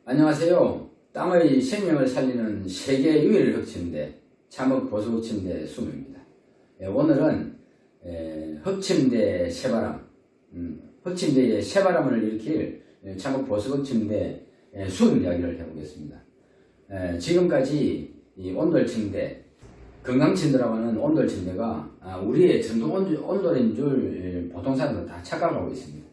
안녕하세요. 땅의 생명을 살리는 세계 유일 흙침대 참흙 보수 침대 수무입니다. 오늘은 흙침대 새바람, 흙침대의 새바람을 일으킬 참흙 보수 침대 수음 이야기를 해보겠습니다. 지금까지 이 온돌침대, 건강침대라고 하는 온돌침대가 우리의 전통 온돌인 줄 보통 사람들은 다 착각하고 있습니다.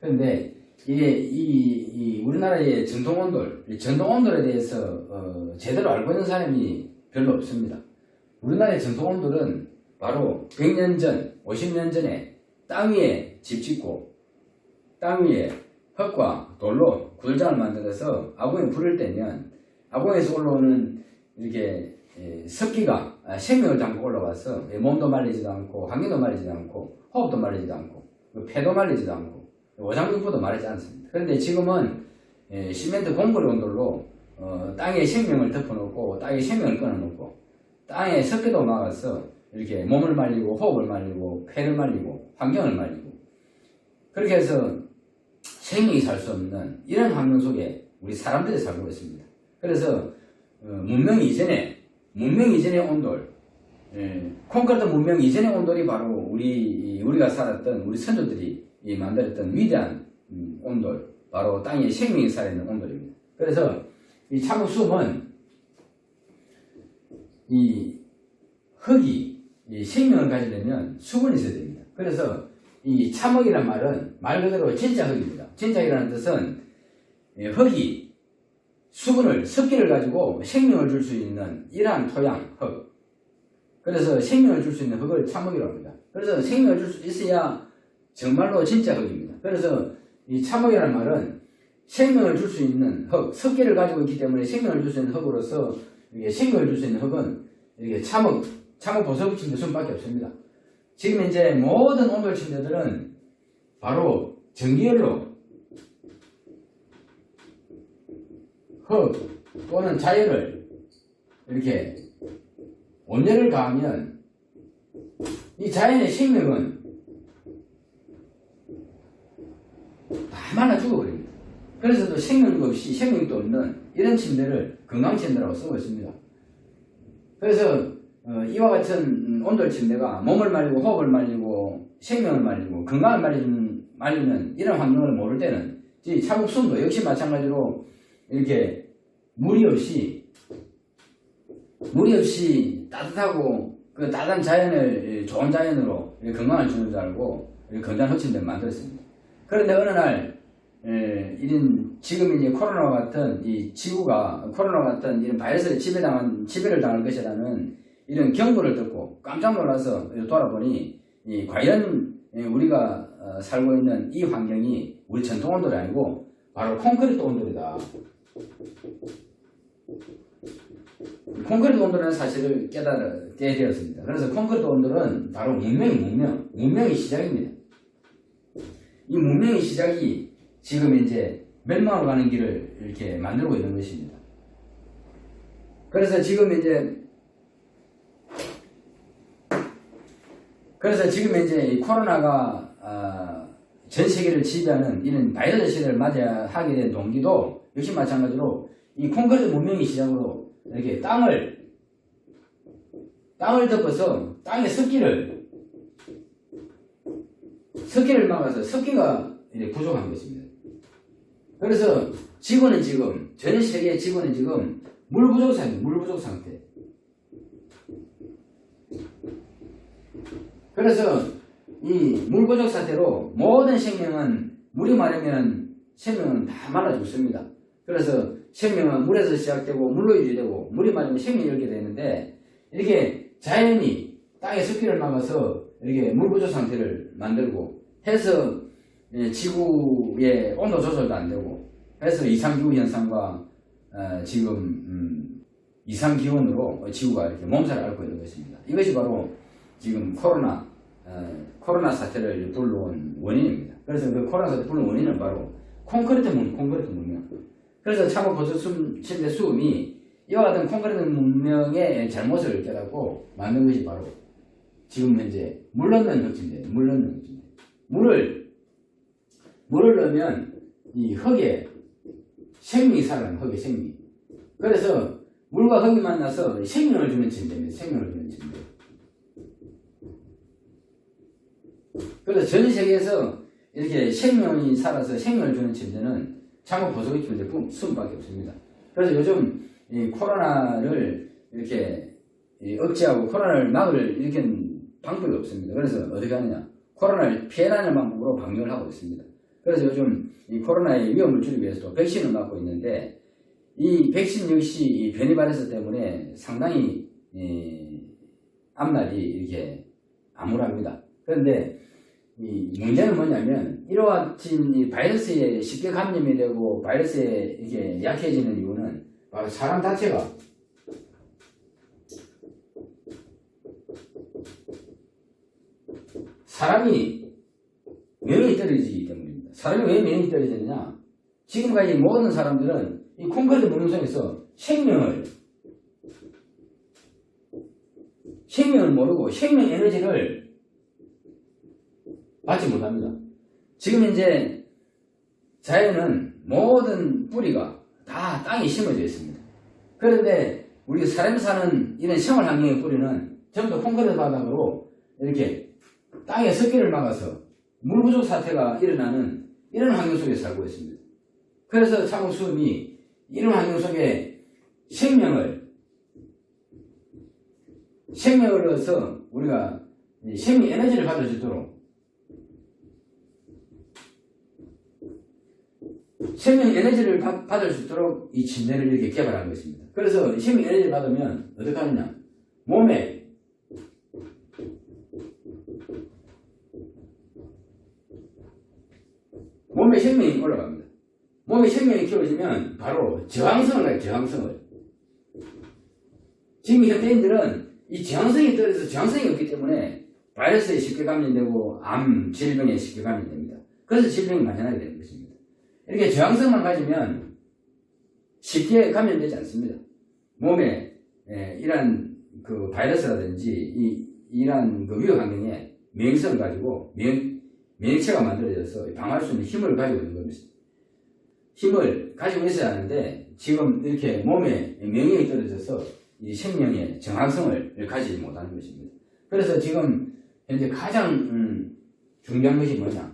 그런데 이게 우리나라의 전통 온돌에 대해서 제대로 알고 있는 사람이 별로 없습니다. 우리나라의 전통 온돌은 바로 100년 전, 50년 전에 땅 위에 집 짓고 땅 위에 흙과 돌로 구들장을 만들어서 아궁이에 불을 떼면 아궁이에서 올라오는 이렇게 습기가 생명을 담고 올라와서 몸도 말리지도 않고 환경도 말리지도 않고 호흡도 말리지도 않고 폐도 말리지도 않고 오장육부도 말하지 않습니다. 그런데 지금은 시멘트 공구리 온돌로 땅에 생명을 덮어놓고 땅에 생명을 끊어놓고 땅에 습기도 막아서 이렇게 몸을 말리고 호흡을 말리고 폐를 말리고 환경을 말리고 그렇게 해서 생명이 살 수 없는 이런 환경 속에 우리 사람들이 살고 있습니다. 그래서 문명 이전의 온돌, 콘크리트 문명 이전의 온돌이 바로 우리가 살았던 우리 선조들이 만들었던 위대한 온돌, 바로 땅에 생명이 살아있는 온돌입니다. 그래서 이 참흙수음은 이 흙이 생명을 가지려면 수분이 있어야 됩니다. 그래서 이 참흙이란 말은 말 그대로 진짜 흙입니다. 진짜 흙이라는 뜻은 흙이 수분을, 습기를 가지고 생명을 줄 수 있는 이러한 토양, 흙. 그래서 생명을 줄 수 있는 흙을 참흙이라고 합니다. 그래서 생명을 줄 수 있어야 정말로 진짜 흙입니다. 그래서 이 참흙이라는 말은 생명을 줄 수 있는 흙, 습기를 가지고 있기 때문에 생명을 줄 수 있는 흙으로서 이게 생명을 줄 수 있는 흙은 이게 참흙 보석 침대 수밖에 없습니다. 지금 이제 모든 온돌 침대들은 바로 전기열로 흙 또는 자연을 이렇게 온열을 가하면 이 자연의 생명은 다 말라 죽어버립니다. 그래서 또 생명도 없이 생명도 없는 이런 침대를 건강침대라고 쓰고 있습니다. 그래서 이와 같은 온돌 침대가 몸을 말리고 호흡을 말리고 생명을 말리고 건강을 말리는 이런 환경을 모를 때는 참흙수음도 역시 마찬가지로 이렇게 무리 없이 따뜻하고 그 따뜻한 자연을 좋은 자연으로 건강을 주는 줄 알고 건강한 흙침대를 만들었습니다. 그런데 어느 날 지금 이제 코로나와 같은 이 지구가 코로나와 같은 이런 바이러스에 지배를 당할 것이라는 이런 경고를 듣고 깜짝 놀라서 돌아보니 과연 우리가 살고 있는 이 환경이 우리 전통 온돌이 아니고 바로 콘크리트 온돌이다. 콘크리트 온돌이라는 사실을 깨닫게 되었습니다. 그래서 콘크리트 온돌은 바로 문명의 시작입니다. 이 문명의 시작이 지금 이제 멸망으로 가는 길을 이렇게 만들고 있는 것입니다. 그래서 지금 이제 이 코로나가 전 세계를 지배하는 이런 바이러스 시대를 맞이하게 된 동기도 역시 마찬가지로 이 콘크리트 문명의 시작으로 이렇게 땅을 덮어서 땅의 습기를 막아서 습기가 이제 부족한 것입니다. 그래서 지구는 지금, 전 세계 지구는 지금 물 부족 상태. 그래서 이 물 부족 상태로 모든 생명은 물이 마르면 생명은 다 말라 죽습니다. 그래서 생명은 물에서 시작되고 물로 유지되고 물이 마르면 생명이 열게 되는데 이렇게 자연이 땅의 습기를 막아서 이렇게 물 부족 상태를 만들고 해서 지구의 온도 조절도 안 되고 해서 이상기후 현상과 지금 이상기온으로 지구가 이렇게 몸살을 앓고 있는 것입니다. 이것이 바로 지금 코로나 사태를 불러온 원인입니다. 그래서 그 코로나 사태 불러온 원인은 바로 콘크리트 문명. 그래서 참흙 보수 침대 수음이 이와 같은 콘크리트 문명의 잘못을 깨닫고 만든 것이 바로 지금 현재 물 넣는 흙침대. 물을 넣으면 이 흙에 생명이 살아나는 흙의 생명이. 그래서 물과 흙이 만나서 생명을 주는 침대입니다. 생명을 주는 침대. 그래서 전 세계에서 이렇게 생명이 살아서 생명을 주는 침대는 창업 보석의 침대 수밖에 없습니다. 그래서 요즘 이 코로나를 이렇게 억제하고 코로나를 막을 이렇게 방법이 없습니다. 그래서 어떻게 하느냐? 코로나를 피해라는 방법으로 방역을 하고 있습니다. 그래서 요즘 이 코로나의 위험을 줄이기 위해서 백신을 맞고 있는데 이 백신 역시 이 변이 바이러스 때문에 상당히 앞날이 이렇게 암울합니다. 그런데 이 문제는 뭐냐면 이러한 이 바이러스에 쉽게 감염이 되고 바이러스에 이렇게 약해지는 이유는 바로 사람 자체가 사람이 면역이 떨어지기 때문입니다. 사람이 왜 면역이 떨어지느냐? 지금까지 모든 사람들은 이 콘크리트 문명 속에서 생명을 모르고 생명 에너지를 받지 못합니다. 지금 이제 자연은 모든 뿌리가 다 땅에 심어져 있습니다. 그런데 우리 사람이 사는 이런 생활 환경의 뿌리는 전부 콘크리트 바닥으로 이렇게 땅에 습기를 막아서 물 부족 사태가 일어나는 이런 환경 속에 살고 있습니다. 그래서 창업수업이 이런 환경 속에 생명을 얻어서 우리가 생명 에너지를 받을 수 있도록 생명 에너지를 받을 수 있도록 이 침대를 이렇게 개발한 것입니다. 그래서 생명 에너지를 받으면 어떻게 하느냐? 몸에 생명이 올라갑니다. 몸에 생명이 키워지면 바로 저항성을 가요. 저항성을. 지금 현대인들은 이 저항성이 떨어져서 저항성이 없기 때문에 바이러스에 쉽게 감염되고 암 질병에 쉽게 감염됩니다. 그래서 질병이 만연하게 되는 것입니다. 이렇게 저항성만 가지면 쉽게 감염되지 않습니다. 몸에 이러한 그 바이러스라든지 이러한 그 위험 환경에免疫성을 가지고免疫체가 만들어져서 방어할 수 있는 힘을 가지고 있는 겁니다. 힘을 가지고 있어야 하는데 지금 이렇게 몸에免疫이 떨어져서 이 생명의 정확성을 가지지 못하는 것입니다. 그래서 지금 현재 가장 중요한 것이 뭐냐?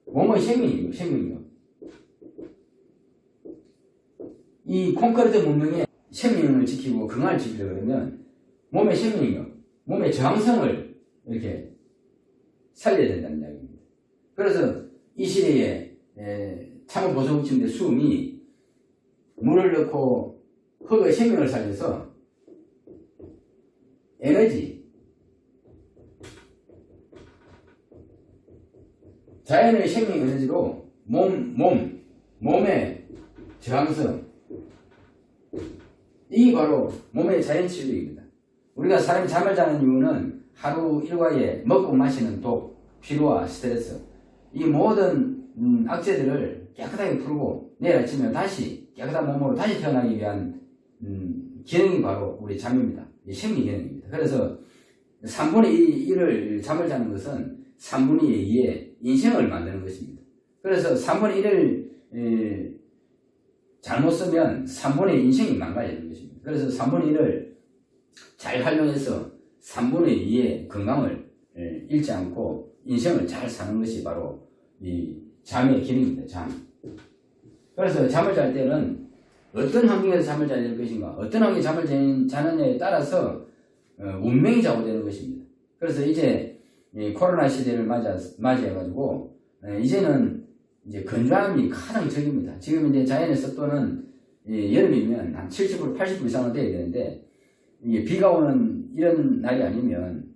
몸의 생명이요. 이 콘크리트 문명의 생명을 지키고 건강을 지키려고 그러면 몸의 생명이요. 몸의 저항성을 이렇게 살려야 된다는 이야기입니다. 그래서 이 시대에 창업보석침대 수음이 물을 넣고 흙의 생명을 살려서 에너지, 자연의 생명 에너지로 몸의 저항성, 이게 바로 몸의 자연 치료입니다. 우리가 사람이 잠을 자는 이유는 하루 일과에 먹고 마시는 독, 피로와 스트레스, 이 모든 악재들을 깨끗하게 풀고 내일 아침에 다시 깨끗한 몸으로 다시 태어나기 위한 기능이 바로 우리 잠입니다. 이 생리 기능입니다. 그래서 3분의 1을 잠을 자는 것은 3분의 2의 인생을 만드는 것입니다. 그래서 3분의 1을 잘못 쓰면 3분의 2 인생이 망가지는 것입니다. 그래서 3분의 1을 잘 활용해서 3분의 2의 건강을 잃지 않고 인생을 잘 사는 것이 바로 이 잠의 기능입니다. 잠. 그래서 잠을 잘 때는 어떤 환경에서 잠을 자야 될 것인가, 어떤 환경에 잠을 자느냐에 따라서 운명이 좌우되는 것입니다. 그래서 이제 코로나 시대를 맞이해가지고 이제는 이제 건조함이 가장 적입니다. 지금 이제 자연의 습도는 여름이면 한 70% 80% 이상은 돼야 되는데 이게 비가 오는 이런 날이 아니면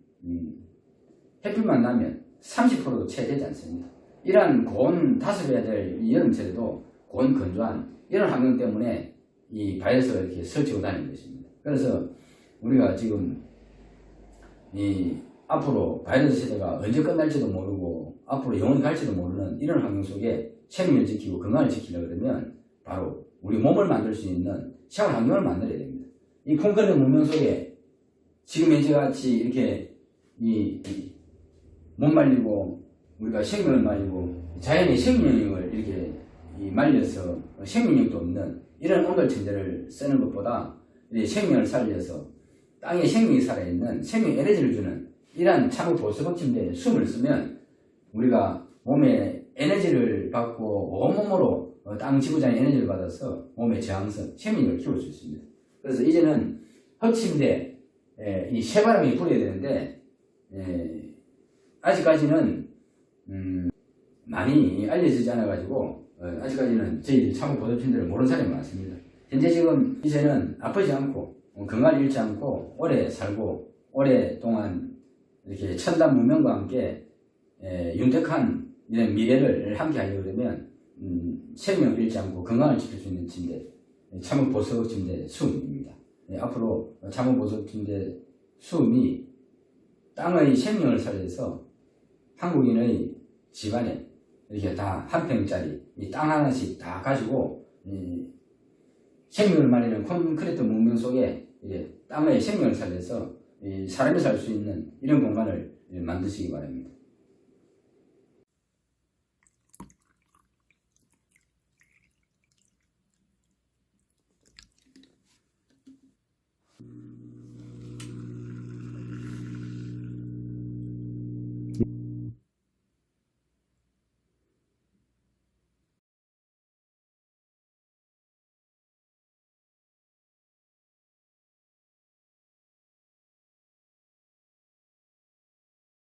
햇빛만 나면 30%도 채 되지 않습니다. 이러한 고온 다스려야 될 여름철에도 고온 건조한 이런 환경 때문에 이 바이러스가 이렇게 설치고 다니는 것입니다. 그래서 우리가 지금 앞으로 바이러스 시대가 언제 끝날지도 모르고 앞으로 영원히 갈지도 모르는 이런 환경 속에 생명을 지키고 건강을 지키려고 그러면 바로 우리 몸을 만들 수 있는 생활 환경을 만들어야 됩니다. 이 콘크리트 문명 속에 지금 현재같이 이렇게 못 말리고 우리가 생명을 말리고 자연의 생명을 이렇게 말려서 생명력도 없는 이런 온돌침대를 쓰는 것보다 생명을 살려서 땅에 생명이 살아있는 생명 에너지를 주는 이러한 참호 보석업 침대에 숨을 쓰면 우리가 몸에 에너지를 받고 온몸으로 땅 지구장의 에너지를 받아서 몸의 저항성, 생명력을 키울 수 있습니다. 그래서 이제는 흡침대 이 새바람이 불어야 되는데 아직까지는 많이 알려지지 않아 가지고 아직까지는 저희들이 참호 보석 침대를 모르는 사람이 많습니다. 현재 지금 이제는 아프지 않고 건강을 잃지 않고 오래 살고 오랫동안 이렇게 첨단 문명과 함께 윤택한 이런 미래를 함께 하려고 그러면 생명을 잃지 않고 건강을 지킬 수 있는 침대 참호 보석 침대 수음입니다. 앞으로 참호 보석 침대 수음이 땅의 생명을 살려서 한국인의 집안에 이렇게 다 한 평짜리 이 땅 하나씩 다 가지고 생명을 말하는 콘크리트 문명 속에 땅의 생명을 살려서 사람이 살 수 있는 이런 공간을 만드시기 바랍니다.